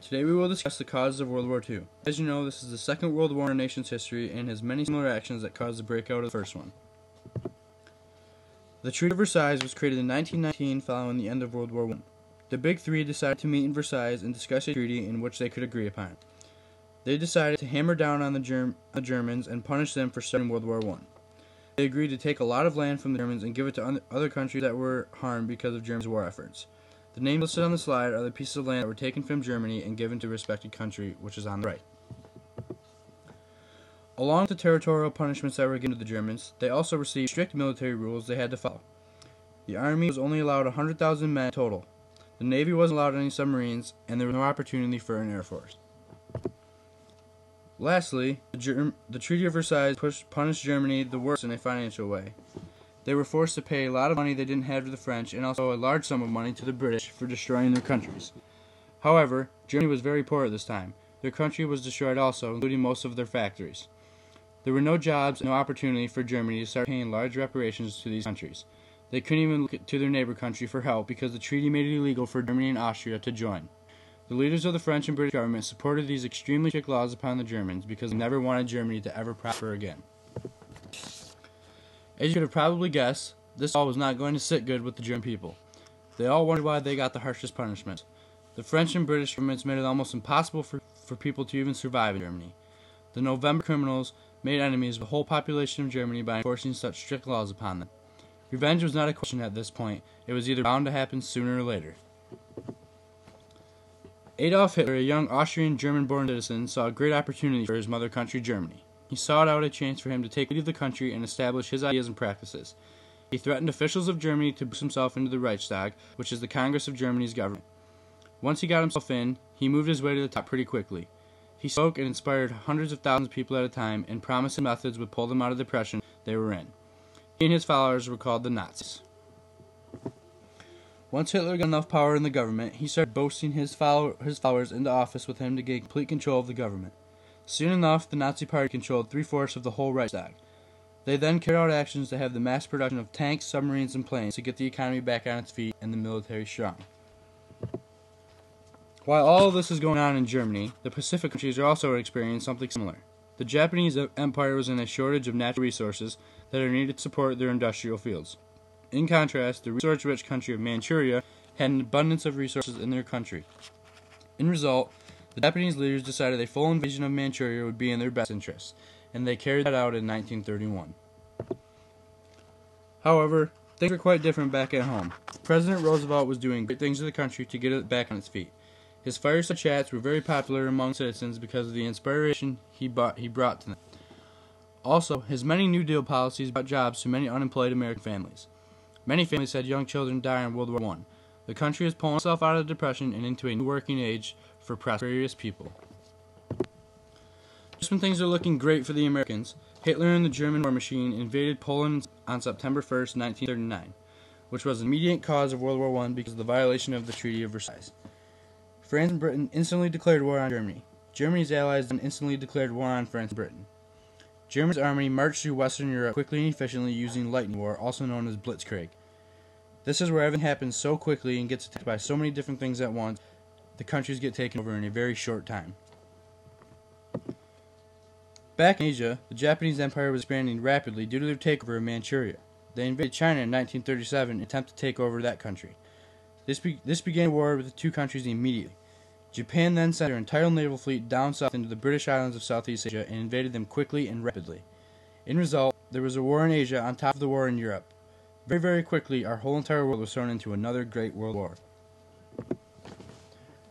Today we will discuss the causes of World War II. As you know, this is the second World War in our nation's history and has many similar actions that caused the breakout of the first one. The Treaty of Versailles was created in 1919 following the end of World War I. The Big Three decided to meet in Versailles and discuss a treaty in which they could agree upon. They decided to hammer down on the Germans and punish them for starting World War I. They agreed to take a lot of land from the Germans and give it to other countries that were harmed because of Germany's war efforts. The names listed on the slide are the pieces of land that were taken from Germany and given to a respected country, which is on the right. Along with the territorial punishments that were given to the Germans, they also received strict military rules they had to follow. The Army was only allowed 100,000 men total. The Navy wasn't allowed any submarines, and there was no opportunity for an Air Force. Lastly, the Treaty of Versailles punished Germany the worst in a financial way. They were forced to pay a lot of money they didn't have to the French, and also a large sum of money to the British for destroying their countries. However, Germany was very poor at this time. Their country was destroyed also, including most of their factories. There were no jobs and no opportunity for Germany to start paying large reparations to these countries. They couldn't even look to their neighbor country for help because the treaty made it illegal for Germany and Austria to join. The leaders of the French and British government supported these extremely strict laws upon the Germans because they never wanted Germany to ever prosper again. As you could have probably guessed, this all was not going to sit good with the German people. They all wondered why they got the harshest punishment. The French and British governments made it almost impossible for people to even survive in Germany. The November criminals made enemies of the whole population of Germany by enforcing such strict laws upon them. Revenge was not a question at this point. It was either bound to happen sooner or later. Adolf Hitler, a young Austrian-German-born citizen, saw a great opportunity for his mother country, Germany. He sought out a chance for him to take the lead of the country and establish his ideas and practices. He threatened officials of Germany to boost himself into the Reichstag, which is the Congress of Germany's government. Once he got himself in, he moved his way to the top pretty quickly. He spoke and inspired hundreds of thousands of people at a time and promised his methods would pull them out of the depression they were in. He and his followers were called the Nazis. Once Hitler got enough power in the government, he started boasting his followers into office with him to gain complete control of the government. Soon enough, the Nazi Party controlled 3/4 of the whole Reichstag. They then carried out actions to have the mass production of tanks, submarines, and planes to get the economy back on its feet and the military strong. While all of this is going on in Germany, the Pacific countries are also experiencing something similar. The Japanese Empire was in a shortage of natural resources that are needed to support their industrial fields. In contrast, the resource-rich country of Manchuria had an abundance of resources in their country. In result, the Japanese leaders decided a full invasion of Manchuria would be in their best interests, and they carried that out in 1931. However, things were quite different back at home. President Roosevelt was doing great things to the country to get it back on its feet. His fireside chats were very popular among citizens because of the inspiration he brought to them. Also, his many New Deal policies brought jobs to many unemployed American families. Many families had young children die in World War I. The country is pulling itself out of the Depression and into a new working age for prosperous people. Just when things are looking great for the Americans, Hitler and the German war machine invaded Poland on September 1st, 1939, which was the immediate cause of World War I because of the violation of the Treaty of Versailles. France and Britain instantly declared war on Germany. Germany's allies then instantly declared war on France and Britain. Germany's army marched through Western Europe quickly and efficiently using lightning war, also known as Blitzkrieg. This is where everything happens so quickly and gets attacked by so many different things at once, the countries get taken over in a very short time. Back in Asia, the Japanese Empire was expanding rapidly due to their takeover of Manchuria. They invaded China in 1937 and attempted to take over that country. This began a war with the two countries immediately. Japan then sent their entire naval fleet down south into the British islands of Southeast Asia and invaded them quickly and rapidly. In result, there was a war in Asia on top of the war in Europe. Very, very quickly, our whole entire world was thrown into another great world war.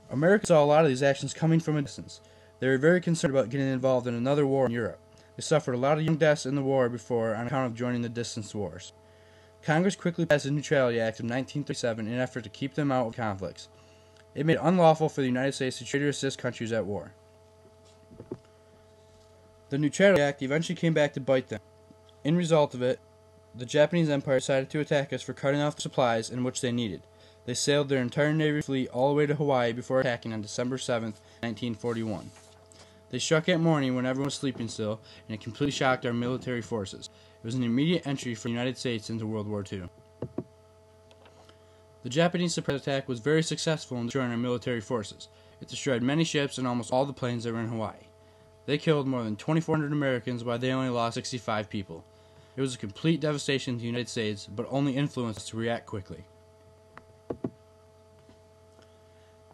America saw a lot of these actions coming from a distance. They were very concerned about getting involved in another war in Europe. They suffered a lot of young deaths in the war before on account of joining the distance wars. Congress quickly passed the Neutrality Act of 1937 in an effort to keep them out of conflicts. It made it unlawful for the United States to trade or assist countries at war. The Neutrality Act eventually came back to bite them. In result of it, the Japanese Empire decided to attack us for cutting off the supplies in which they needed. They sailed their entire Navy fleet all the way to Hawaii before attacking on December 7th, 1941. They struck at morning when everyone was sleeping still, and it completely shocked our military forces. It was an immediate entry for the United States into World War II. The Japanese surprise attack was very successful in destroying our military forces. It destroyed many ships and almost all the planes that were in Hawaii. They killed more than 2,400 Americans while they only lost 65 people. It was a complete devastation to the United States, but only influenced us to react quickly.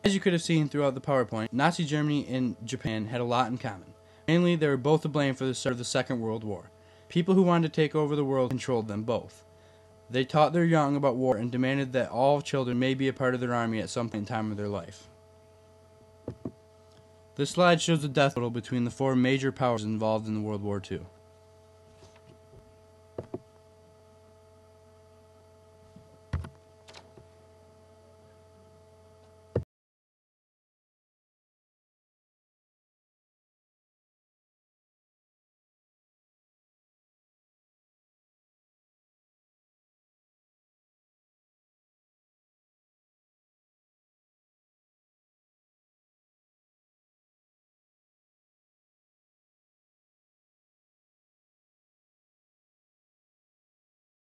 As you could have seen throughout the PowerPoint, Nazi Germany and Japan had a lot in common. Mainly, they were both to blame for the start of the Second World War. People who wanted to take over the world controlled them both. They taught their young about war and demanded that all children may be a part of their army at some point in time of their life. This slide shows the death total between the four major powers involved in World War II.